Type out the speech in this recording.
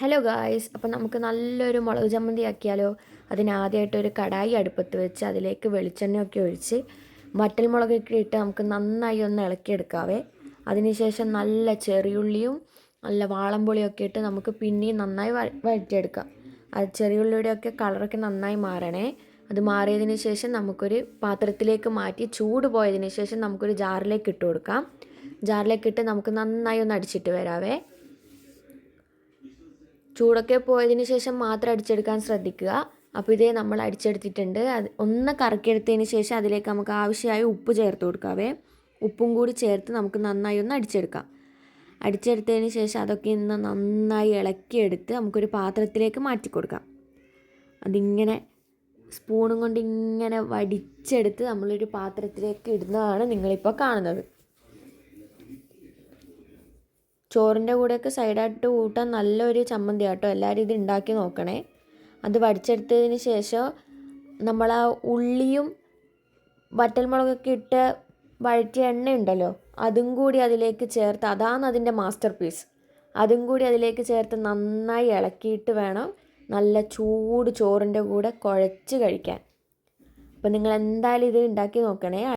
Hello guys, അപ്പോൾ നമുക്ക് നല്ലൊരു മുളക് ചമ്മന്തി ആക്കിയാലോ. അതിനാദ്യമായിട്ടൊരു കടായി അടുപ്പത്ത് വെച്ച് അതിലേക്ക് വെളിച്ചെണ്ണയൊക്കെ ഒഴിച്ച് വറ്റൽമുളകൊക്കെ ഇട്ട് നമുക്ക് നന്നായി ഒന്ന് ഇളക്കിയെടുക്കാവേ. അതിനുശേഷം നല്ല ചെറിയുള്ളിയും നല്ല വാളംപുളിയൊക്കെ ഇട്ട് നമുക്ക് പിന്നെയും നന്നായി വഴറ്റിയെടുക്കാം. അത് ചെറിയുള്ളിയുടെയൊക്കെ കളറൊക്കെ നന്നായി മാറണേ. അത് മാറിയതിന് ശേഷം നമുക്കൊരു പാത്രത്തിലേക്ക് മാറ്റി ചൂട് പോയതിന് ശേഷം നമുക്കൊരു ജാറിലേക്ക് ഇട്ട് കൊടുക്കാം. ജാറിലേക്ക് ഇട്ട് നമുക്ക് നന്നായി ഒന്ന് അടിച്ചിട്ട് വരാവേ. ചൂടൊക്കെ പോയതിന് ശേഷം മാത്രം അടിച്ചെടുക്കാൻ ശ്രദ്ധിക്കുക. അപ്പോൾ ഇതേ നമ്മൾ അടിച്ചെടുത്തിട്ടുണ്ട്. അത് ഒന്ന് കറക്കിയെടുത്തതിന് ശേഷം അതിലേക്ക് നമുക്ക് ആവശ്യമായ ഉപ്പ് ചേർത്ത് കൊടുക്കാവേ. ഉപ്പും കൂടി ചേർത്ത് നമുക്ക് നന്നായി ഒന്ന് അടിച്ചെടുക്കാം. അടിച്ചെടുത്തതിന് ശേഷം അതൊക്കെ ഇന്ന് നന്നായി ഇളക്കിയെടുത്ത് നമുക്കൊരു പാത്രത്തിലേക്ക് മാറ്റി കൊടുക്കാം. അതിങ്ങനെ സ്പൂണും കൊണ്ട് ഇങ്ങനെ വടിച്ചെടുത്ത് നമ്മളൊരു പാത്രത്തിലേക്ക് ഇടുന്നതാണ് നിങ്ങളിപ്പോൾ കാണുന്നത്. ചോറിൻ്റെ കൂടെയൊക്കെ സൈഡായിട്ട് കൂട്ടാൻ നല്ലൊരു ചമ്മന്തി ആട്ടോ. എല്ലാവരും ഇത് ഉണ്ടാക്കി നോക്കണേ. അത് വടിച്ചെടുത്തതിന് ശേഷം നമ്മൾ ആ ഉള്ളിയും വറ്റൽമുളകൊക്കെ ഇട്ട് വഴറ്റിയ എണ്ണ ഉണ്ടല്ലോ, അതും കൂടി അതിലേക്ക് ചേർത്ത്, അതാണ് അതിൻ്റെ മാസ്റ്റർ പീസ്. അതും കൂടി അതിലേക്ക് ചേർത്ത് നന്നായി ഇളക്കിയിട്ട് വേണം നല്ല ചൂട് ചോറിൻ്റെ കൂടെ കുഴച്ച് കഴിക്കാൻ. അപ്പോൾ നിങ്ങൾ എന്തായാലും ഇത് ഉണ്ടാക്കി നോക്കണേ.